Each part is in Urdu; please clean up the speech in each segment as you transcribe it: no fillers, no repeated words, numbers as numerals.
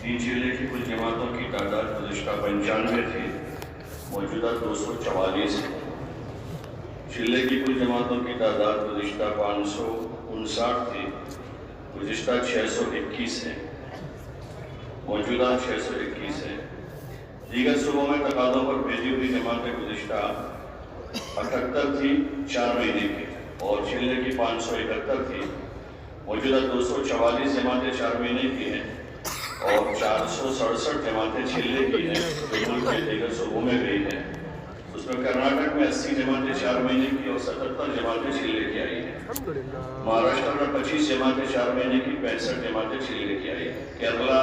تین ضلع کی کل جماعتوں کی تعداد گزشتہ 95 تھی، موجودہ 244 ہے۔ ضلع کی کل جماعتوں کی تعداد گزشتہ 559 تھی، گزشتہ 621 ہے، موجودہ 621 ہے۔ دیگر صوبوں میں تقاضوں پر بھیجی ہوئی جماعتیں گزشتہ 78 تھی 4 مہینے کی، اور ضلع کی 571 تھی، موجودہ 244 جماعتیں 4 مہینے کی ہیں، اور 467 جماعتیں ضلع کی ہیں جو ملک کے دیگر صوبوں میں گئی ہیں۔ اس میں کرناٹک میں 80 جماعتیں 4 مہینے کی اور 77 جماعتیں ضلع کی آئی ہیں۔ مہاراشٹر میں 25 جماعتیں 4 مہینے کی، 65 جماعتیں ضلع کی آئی ہیں۔ کیرلا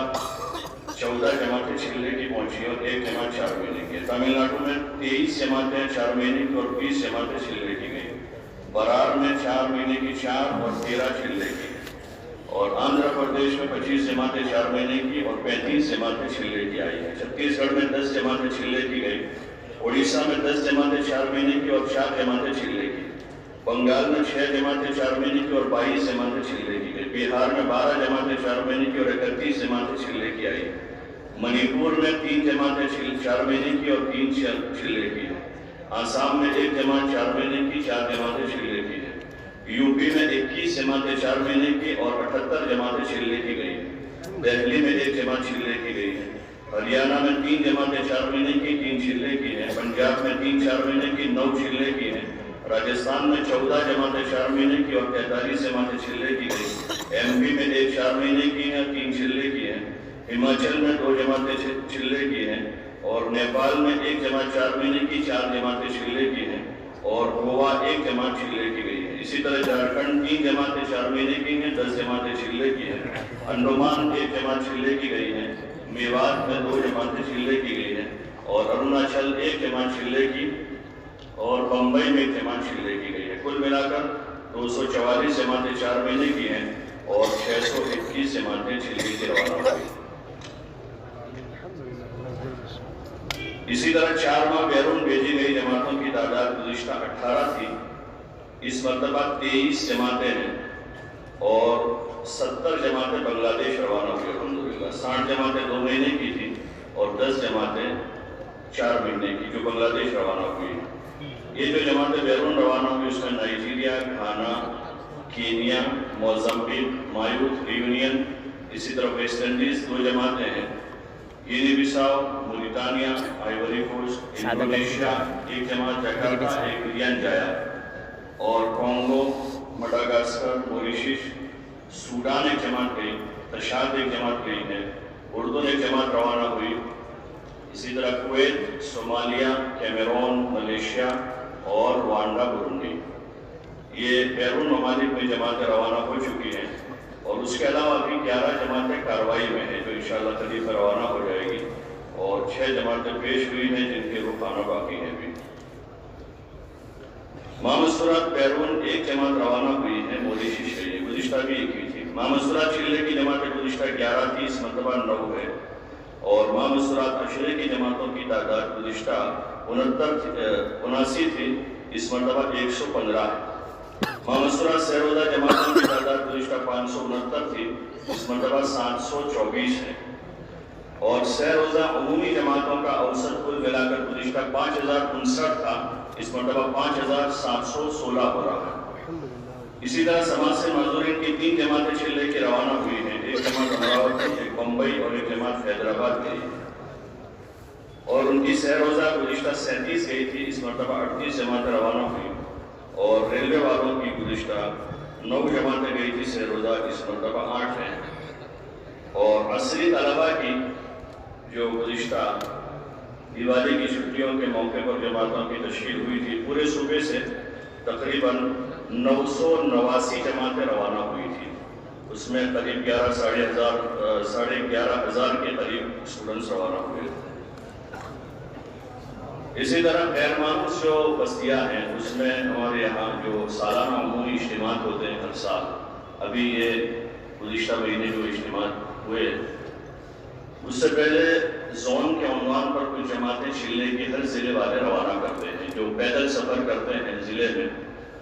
14 جماعتیں ضلع کی پہنچی اور 1 جماعت 4 مہینے کی ہے۔ تمل ناڈو میں 23 جماعتیں 4 مہینے کی اور 20 جماعتیں ضلع کی گئی۔ برار میں 4 مہینے کی 4 اور 13 ضلع کی، اور آندھرا پردیش میں 25 جماعتیں 4 مہینے کی اور 35 جماعتیں ضلع کی آئی ہیں۔ چھتیس گڑھ میں 10 جماعتیں ضلع کی گئی۔ اڑیسہ میں 10 جماعتیں 4 مہینے کی اور 4 جماعتیں ضلع کی۔ بنگال میں 6 جماعتیں 4 مہینے کی اور 22 جماعتیں ضلع کی گئی۔ بہار میں 12 جماعتیں 4 مہینے کی اور 31 جماعتیں ضلع کی آئی۔ منی پور میں 3 جماعتیں 4 مہینے کی اور 3 ضلع کی ہیں۔ آسام میں 1 جماعت 4 مہینے کی، 4 جماعتیں ضلع کی ہیں۔ یو پی میں 21 جماعتیں 4 مہینے کی اور 78 جماعتیں ضلع کی گئی ہیں۔ دہلی میں 1 جماعت ضلع کی گئی ہے۔ ہریانہ میں 3 جماعتیں 4 مہینے کی، 3 ضلع کی ہیں۔ پنجاب میں 3 4 مہینے کی، 9 ضلع کی ہیں۔ راجستھان میں 14 جماعتیں 4 مہینے کی اور 43 جماعتیں ضلع کی گئی۔ ایم پی میں 1 4 مہینے کی ہے، 3 ضلع کی ہیں۔ ہماچل میں 2 جماعتیں ضلع کی ہیں، اور نیپال میں 1 جماعت 4 مہینے کی، 4 جماعتیں ضلع کی ہیں، اور گوا 1 جماعت ضلع کی گئی ہے۔ اسی طرح جھارکھنڈ 3 جماعتیں 4 مہینے کی ہیں، 10 جماعتیں ضلع کی ہیں۔ انڈمان 1 جماعت ضلع کی گئی ہے۔ میوات میں 2 جماعتیں ضلع کی گئی ہیں، اور اروناچل 1 جماعت ضلع کی، اور بمبئی میں 1 جماعت ضلع کی گئی ہے۔ کل ملا کر 244 جماعتیں 4 مہینے کی ہیں اور 621 جماعتیں ضلع کی روانہ ہوئی۔ اسی طرح 4 ماہ بیرون بھیجی گئی جماعتوں کی تعداد گزشتہ 18 تھی، اس مرتبہ 23 جماعتیں ہیں، اور 70 جماعتیں بنگلہ دیش روانہ ہوئی الحمدللہ۔ 60 جماعتیں 2 مہینے کی تھی اور 10 جماعتیں 4 مہینے کی جو بنگلہ دیش روانہ ہوئی۔ یہ جو جماعتیں بیرون روانہ ہوئی اس میں Nigeria, Ghana, Kenya, Mozambique, Mayotte, Reunion, اسی طرح ویسٹ انڈیز 2 جماعتیں ہیں۔ Guinea Bissau, Mauritania, Ivory Coast, Indonesia 1 جماعت، جکارتا 1 ملین جایا، اور کانگو، مڈاگاسکر، موریشس، سوڈان 1 جماعت گئی، تشاد 1 جماعت گئی ہے، اردن 1 جماعت روانہ ہوئی۔ اسی طرح کویت، صومالیہ، کیمرون، ملیشیا اور روانڈا، برونڈی، یہ بیرون ممالک میں جماعتیں روانہ ہو چکی ہیں، اور اس کے علاوہ ابھی 11 جماعتیں کارروائی میں ہیں جو انشاءاللہ قریب روانہ ہو جائے گی، اور 6 جماعتیں پیش ہوئی ہیں جن کے رخ آنا باقی ہیں بھی۔ مامستورات بیرون 1 جماعت روانہ ہوئی ہے، موریشس سے، یہ گزشتہ بھی 1 ہوئی تھی۔ مامستورات ضلع کی جماعتیں گزشتہ 11 تھی، اس مرتبہ 9 ہے، اور مامستورات عشرے کی جماعتوں کی تعداد گزشتہ 79 تھی، اس مرتبہ 115 ہے۔ مامستورات سہروزہ جماعتوں کی تعداد گزشتہ 569 تھی، اس مرتبہ 724 ہے، اور سہروزہ عمومی جماعتوں کا اوسط کل ملا کر گزشتہ 5059 تھا، اس مرتبہ 5716 ہو رہا ہے۔ اسی طرح سماج سے معذورین کی 3 جماعتیں ضلع کی روانہ ہوئی ہیں، 1 جماعت امراوتی، 1 بمبئی اور 1 جماعت حیدرآباد گئی، اور ان کی سہروزہ گزشتہ 37 گئی تھی، اس مرتبہ 38 جماعتیں روانہ ہوئی، اور ریلوے والوں کی گزشتہ 9 جماعتیں گئی تھی سہروزہ، اس مرتبہ 8 ہیں، اور عصری طلبہ کی جو گزشتہ دیوالی کی چھٹیوں کے موقع پر جماعتوں کی تشکیل ہوئی تھی، پورے صوبے سے تقریباً 989 جماعتیں روانہ ہوئی تھی، اس میں قریب 11,500 کے قریب اسٹوڈنٹس روانہ ہوئے۔ اسی طرح غیر مانوس جو بستیاں ہیں اس میں ہمارے یہاں جو سالانہ عمومی اجتماعات ہوتے ہیں ہر سال، ابھی یہ گزشتہ مہینے جو اجتماعات ہوئے، اس سے پہلے زون کے عنوان پر کچھ جماعتیں ضلع کے ہر ضلع والے روانہ کرتے ہیں جو پیدل سفر کرتے ہیں ضلع میں،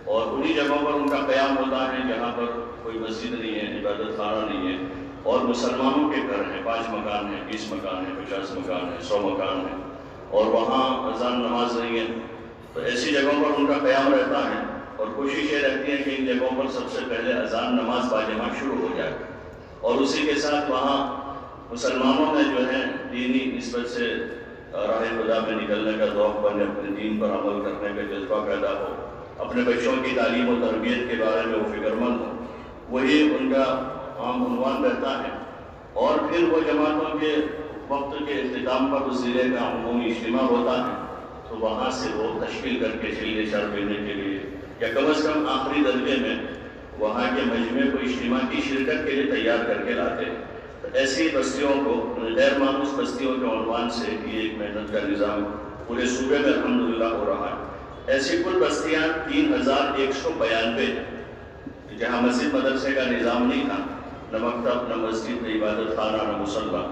اور انہی جگہوں پر ان کا قیام ہوتا ہے جہاں پر کوئی مسجد نہیں ہے، عبادت خانہ نہیں ہے، اور مسلمانوں کے گھر ہیں، 5 مکان ہیں، 20 مکان ہیں، 50 مکان ہیں، 100 مکان ہیں، اور وہاں اذان نماز نہیں ہے، تو ایسی جگہوں پر ان کا قیام رہتا ہے اور کوشش یہ رہتی ہے کہ ان جگہوں پر سب سے پہلے اذان نماز باجماعت شروع ہو جائے، اور اسی کے ساتھ وہاں مسلمانوں میں جو ہے دینی نسبت سے راہ خدا میں نکلنے کا ذوق بنے، اپنے دین پر عمل کرنے کا جذبہ پیدا ہو، اپنے بچوں کی تعلیم و تربیت کے بارے میں وہ فکر مند ہو، وہی ان کا عام عنوان رہتا ہے۔ اور پھر وہ جماعتوں کے وقت کے اختتام پر اس ضلع کا عمومی اجتماع ہوتا ہے، تو وہاں سے وہ تشکیل کر کے چلے چار مہینے کے لیے یا کم از کم آخری درجے میں وہاں کے مجمع کو اجتماع کی شرکت کے لیے تیار کر کے لاتے ہیں۔ ایسی بستیوں کو، غیر مانوس بستیوں کے عنوان سے یہ ایک محنت کا نظام پورے صوبے میں الحمدللہ ہو رہا ہے۔ ایسی کل بستیاں 3192 ہیں، جہاں مسجد مدرسے کا نظام نہیں تھا، نہ مکتب، نہ مسجد، نہ عبادت خانہ، نہ مصلی،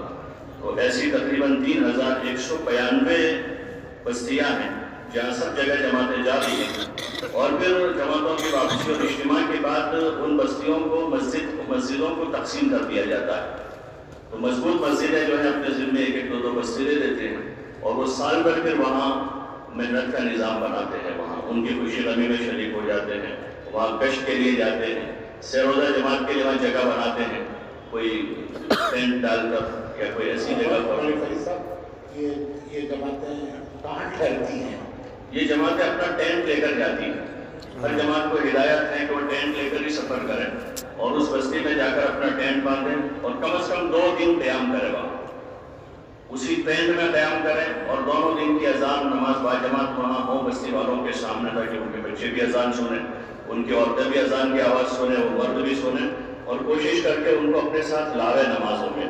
تو ایسی تقریباً 3192 بستیاں ہیں جہاں سب جگہ جماعتیں جا رہی ہیں، اور پھر جماعتوں کی واپسی اور اجتماع کے بعد ان بستیوں کو مسجدوں کو تقسیم کر دیا جاتا ہے۔ تو مضبوط مسجدیں جو ہے اپنے ذمے 1-1 2-2 بستیاں دیتے ہیں، اور وہ سال بھر پھر وہاں محنت کا نظام بناتے ہیں، وہاں ان کی خوشی غمی میں شریک ہو جاتے ہیں، وہاں گشت کے لیے جاتے ہیں، سیروزہ جماعت کے لیے وہاں جگہ بناتے ہیں، کوئی ٹینٹ ڈال کر یا کوئی ایسی جگہ پر۔ یہ جماعتیں کہاں ٹھہرتی ہیں؟ یہ جماعتیں اپنا ٹینٹ لے کر جاتی ہیں، ہر جماعت کو ہدایت ہے کہ وہ ٹینٹ لے کر ہی سفر کریں اور اس بستی میں جا کر اپنا ٹینٹ باندھیں اور کم از کم 2 دن قیام کرے وہاں، اسی ٹینٹ میں قیام کریں، اور دونوں دن کی اذان نماز باجماعت وہاں ہو بستی والوں کے سامنے، تاکہ ان کے بچے بھی اذان سنیں، ان کی عورتیں بھی اذان کی آواز سنیں، وہ مرد بھی سنیں، اور کوشش کر کے ان کو اپنے ساتھ لاوے نمازوں میں،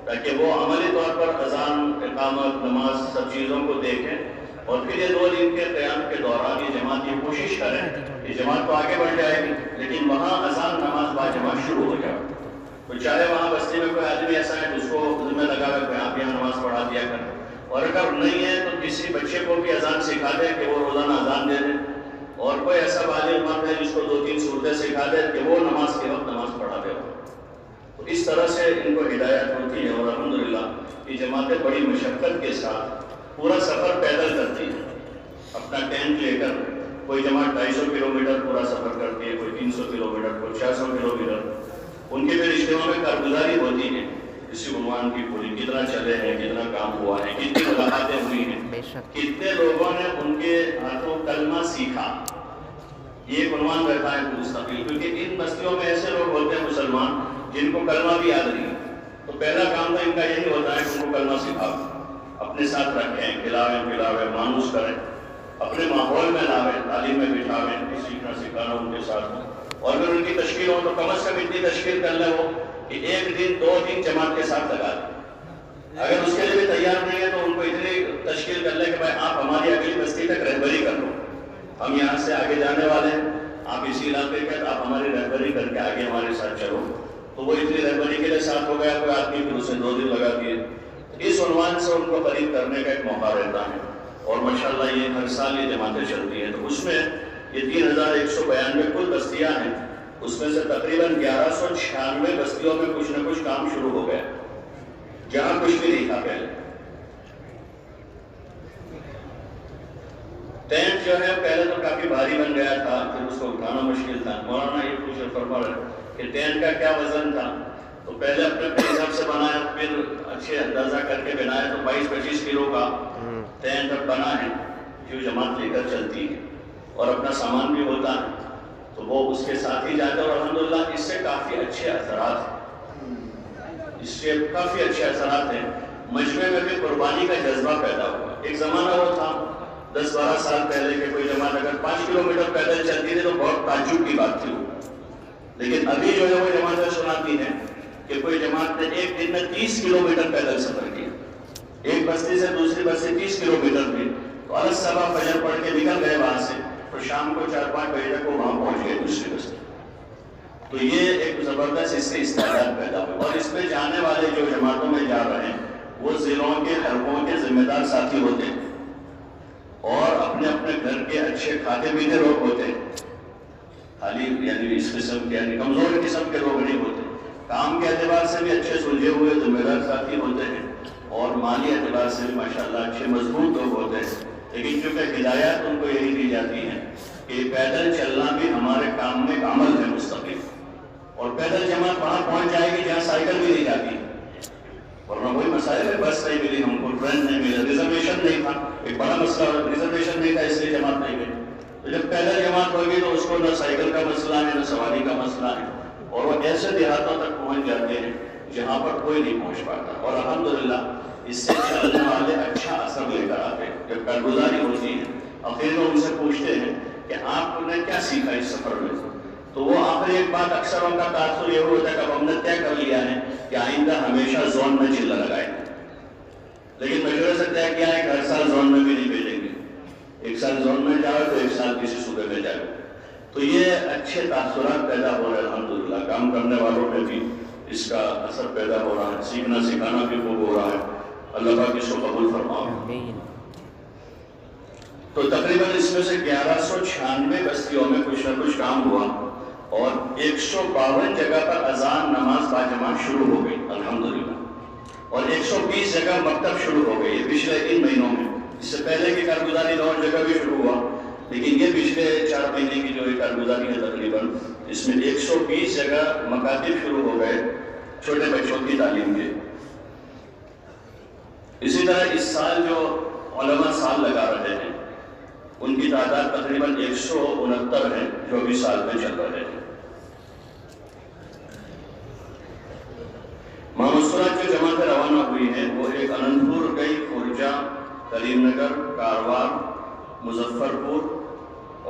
تاکہ وہ عملی طور پر اذان، اقامت، نماز سب چیزوں کو دیکھیں، اور پھر یہ 2 دن کے قیام کے دوران یہ جماعت یہ کوشش کریں کہ جماعت تو آگے بڑھ جائے گی لیکن وہاں اذان نماز باجماعت شروع ہو جائے، تو چاہے وہاں بستی میں کوئی آدمی ایسا ہے تو اس کو ذمہ لگا کر کہ آپ یہاں نماز پڑھا دیا کریں، اور اگر نہیں ہے تو کسی بچے کو بھی اذان سکھا دیں کہ وہ روزانہ اذان دے دیں، اور کوئی ایسا بالغ مرد ہے جس کو 2-3 صورتیں سکھا دے کہ وہ نماز کے وقت نماز پڑھا دے، تو اس طرح سے ان کو ہدایت ہوتی ہے، اور الحمدللہ یہ جماعتیں بڑی مشقت کے ساتھ پورا سفر پیدل کرتی ہیں، اپنا ٹینٹ لے کر، کوئی جماعت 250 کلومیٹر پورا سفر کرتی ہے، کوئی 300 کلومیٹر، کوئی 600 کلومیٹر، ان کے پھر اجتماع میں کارگزاری ہوتی ہے، اسی عنوان کی پوری کتنا چلے ہیں، کتنا کام ہوا ہے، کتنی ملاقاتیں ہوئی ہیں، کتنے لوگوں نے ان کے ہاتھوں کلمہ سیکھا، یہ ایک عنوان رہتا ہے مستقل، کیونکہ ان بستیوں میں ایسے لوگ ہوتے ہیں مسلمان جن کو کلمہ بھی یاد نہیں ہے، تو پہلا کام تو ان کا یہی ہوتا ہے کہ ان کو کلمہ سکھاؤ، اپنے ساتھ رکھیں، کھلاویں مانوس کریں، اپنے ماحول میں لاویں، تعلیم میں بٹھاویں، سیکھنا سکھانا ان کے ساتھ، اور اگر ان کی تشکیل ہو تو کم از کم اتنی تشکیل کر لیں وہ کہ 1 دن 2 دن جماعت کے ساتھ لگا دیں، اگر اس کے لیے بھی تیار نہیں ہے تو ان کو اتنی تشکیل کر لیں کہ بھائی آپ ہماری اگلی بستی تک رہبری کر لو، ہم یہاں سے آگے جانے والے ہیں، آپ اسی علاقے کے، آپ ہماری رہبری کر کے آگے ہمارے ساتھ چلو، تو وہ اتنی رہبری کے لیے ساتھ ہو گیا، کوئی آدمی پھر اسے 2 دن لگا دیے، اس عنوان سے ان کو قریب کرنے کا ایک موقع رہتا ہے، اور ماشاءاللہ یہ ہر سال یہ جماعتیں چلتی ہیں، تو اس میں یہ 3192 کل بستیاں ہیں، اس میں سے تقریباً 1196 بستیوں میں کچھ نہ کچھ کام شروع ہو گیا، جہاں کچھ بھی نہیں تھا پہلے۔ ٹینٹ جو ہے پہلے تو کافی بھاری بن گیا تھا، پھر اس کو اٹھانا مشکل تھا، مولانا یہ پوچھ فرما رہے کہ ٹینٹ کا کیا وزن تھا، تو پہلے اپنے حساب سے بنایا، پھر اچھے اندازہ کر کے بنایا، تو 22-25 کلو کا ٹینٹ اب بنا ہے جو جماعت لے کر چلتی ہے، اور اپنا سامان بھی ہوتا ہے، تو وہ اس کے ساتھ ہی جاتے ہیں، اور الحمدللہ اس سے کافی اچھے اثرات ہیں، مجمع میں بھی قربانی کا جذبہ پیدا ہوا۔ ایک زمانہ وہ تھا 10-12 سال پہلے کہ کوئی جماعت اگر 5 کلومیٹر پیدل چلتی تھی تو بہت تعجب کی بات تھی، لیکن ابھی جو ہے وہ جماعتیں سناتی ہیں کہ کوئی جماعت نے ایک دن میں 30 کلومیٹر پیدل سفر کیا، ایک بستی سے دوسری بستی 30 کلومیٹر تھی، تو الگ صبح فجر پڑھ کے نکل گئے وہاں سے، اور شام کو 4-5 بجے تک وہ وہاں پہنچ گئے دوسری بستی، تو یہ ایک زبردست اس سے استعداد پیدا ہوئی، اور اس میں جانے والے جو جماعتوں میں جا رہے ہیں وہ ضلعوں کے حلقوں کے ذمہ دار ساتھی ہوتے ہیں، اور اپنے اپنے گھر کے اچھے کھاتے پیتے لوگ ہوتے ہیں، خالی یعنی اس قسم کے یعنی کمزور قسم کے لوگ نہیں ہوتے، کام کے اعتبار سے بھی اچھے سلجھے ہوئے ذمہ دار ساتھی ہوتے ہیں اور مالی اعتبار سے بھی ماشاءاللہ اچھے مضبوط لوگ ہوتے ہیں، لیکن چونکہ ہدایات ان کو یہی دی جاتی ہیں کہ پیدل چلنا بھی ہمارے کام میں ایک عمل ہے مستقل، اور پیدل جماعت وہاں پہنچ جائے گی جہاں سائیکل بھی نہیں جاتی، ورنہ وہی مسائل ہے، بس نہیں ملی ہم کو، ٹرین نہیں ملی، ریزرویشن نہیں تھا، ایک بڑا مسئلہ ریزرویشن نہیں تھا اس لیے جماعت نہیں گئی۔ تو جب پیدل جماعت ہوگی تو اس کو نہ سائیکل کا مسئلہ ہے نہ سواری کا مسئلہ ہے، اور وہ ایسے دیہاتوں تک پہنچ جاتے ہیں جہاں پر کوئی نہیں پہنچ پاتا، اور الحمدللہ اس سے چلنے والے اچھا اثر لے کر آتے ہیں۔ جب کارگزاری ہوتی ہے آخر میں ان سے پوچھتے ہیں کہ آپ نے کیا سیکھا اس سفر میں، تو وہ آخر ایک بات اکثر ان کا تاثر یہ ہوتا ہے کہ اب ہم نے طے کر لیا ہے کہ آئندہ ہمیشہ زون میں چلہ لگائیں گے، لیکن مشورے سے طے کیا ہے کہ ہر سال زون میں بھی نہیں بھیجیں گے، ایک سال زون میں جاؤ تو ایک سال کسی صوبے میں جاؤ۔ تو یہ اچھے تاثرات پیدا ہو رہے ہیں، الحمدللہ کام کرنے والوں میں بھی اس کا اثر پیدا ہو رہا ہے، سیکھنا سکھانا بھی خوب ہو رہا ہے، اللہ پاک اس کو قبول فرمائے۔ تو تقریباً اس میں سے 1196 بستیوں میں کچھ نہ کچھ کام ہوا، اور 152 جگہ پر اذان نماز باجماعت شروع ہو گئی الحمدللہ، اور 120 جگہ مکتب شروع ہو گئی، یہ پچھلے 3 مہینوں میں۔ اس سے پہلے کی کارگزاری 9 جگہ بھی شروع ہوا، لیکن یہ پچھلے 4 مہینے کی جو کارگزاری ہے تقریباً اس میں 120 جگہ مکاتب شروع ہو گئے چھوٹے بچوں کی تعلیم کے۔ اسی طرح اس سال جو علماء سال لگا رہے ہیں ان کی تعداد تقریباً 169 ہے جو بھی سال میں چل رہے ہیں۔ مامسرات جو جماعتیں روانہ ہوئی ہیں وہ ایک اننت پور گئی، خورجہ، کریم نگر، کاروان، مظفر پور،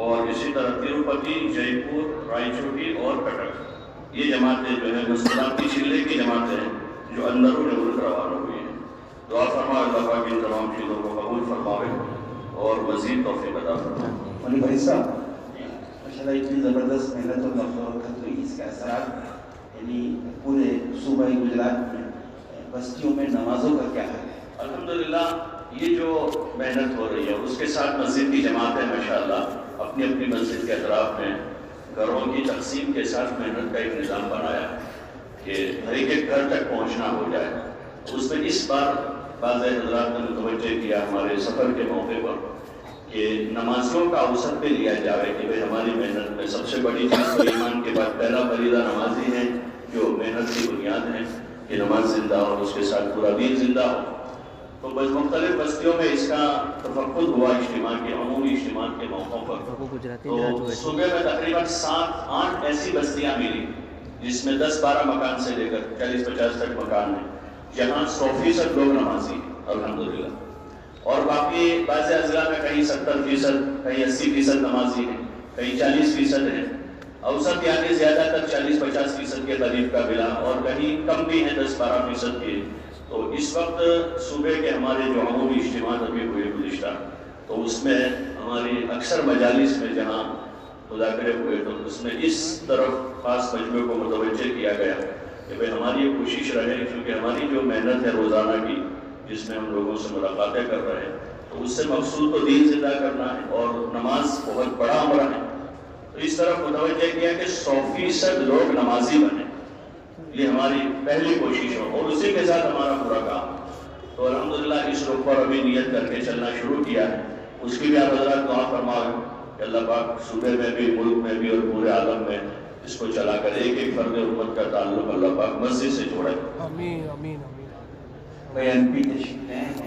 اور اسی طرح تروپتی، جے پور، رائے چوٹی اور کٹک، یہ جماعتیں جو ہیں مسلمان کی چلے کی جماعتیں ہیں جو اندرون ملک روانہ ہوئی ہیں۔ دعا فرما اللہ پاک ان تمام چیزوں کو قبول فرماوے اور مزید توفیق عطا فرمائے۔ مولوی بھائی صاحب، ماشاءاللہ اتنی زبردست محنت اور مشقت ہوئی، اس کے اثرات یعنی پورے صوبہ گجرات میں بستیوں میں نمازوں کا کیا حال ہے؟ الحمدللہ یہ جو محنت ہو رہی ہے اس کے ساتھ مسجد کی جماعتیں ماشاءاللہ اپنی اپنی مسجد کے اطراف میں گھروں کی تقسیم کے ساتھ محنت کا ایک نظام بنایا کہ ہر ایک گھر تک پہنچنا ہو جائے۔ اس میں اس بار بعض حضرات نے متوجہ کیا ہمارے سفر کے موقع پر کہ نمازیوں کا اوسط پہ لیا جائے کہ بھئی ہماری محنت میں سب سے بڑی چیز تو ایمان کے بعد پہلا فریضہ نمازی ہے، جو محنت کی بنیاد ہے کہ نماز زندہ ہو، اس کے ساتھ پورا دین زندہ ہو۔ تو بس مختلف بستیوں میں اس کا تفقد ہوا اجتماع کے، عمومی اجتماع کے موقعوں پر۔ تو صوبے میں تقریباً 7-8 ایسی بستیاں ملی جس میں 10-12 مکان سے لے کر 40-50 تک مکان ہیں جہاں 100% لوگ نمازی ہیں الحمدللہ، اور باقی بعض اضلاع میں کہیں 70%، کہیں 80% نمازی ہیں، کہیں 40% ہیں، اوسط یعنی زیادہ تر 40-50% کے قریب کا ملا، اور کہیں کم بھی ہیں 10-12% کے۔ تو اس وقت صوبے کے ہمارے جو عمومی اجتماع ابھی ہوئے گزشتہ، تو اس میں ہماری اکثر مجالس میں جہاں مذاکرے ہوئے تو اس میں اس طرف خاص مجمع کو متوجہ کیا گیا کہ بھئی ہماری یہ کوشش رہے، کیونکہ ہماری جو محنت ہے روزانہ کی جس میں ہم لوگوں سے ملاقاتیں کر رہے ہیں، تو اس سے مقصود تو دین زندہ کرنا ہے اور نماز بہت بڑا عمرہ ہے، تو اس طرف متوجہ کیا کہ 100% لوگ نمازی بنے، یہ ہماری پہلی کوشش ہو، اور اسی کے ساتھ ہمارا پورا کام۔ تو الحمدللہ اس رخ پر ابھی نیت کر کے چلنا شروع کیا ہے، اس کی بھی آپ حضرات دعا فرمائیں کہ اللہ پاک صوبے میں بھی، ملک میں بھی اور پورے عالم میں اس کو چلا کر ایک ایک فرد امت کا تعلق اللہ پاک مسجد سے جوڑے۔ آمین آمین آمین۔ بھائی ایم پی تشریف لائے ہیں۔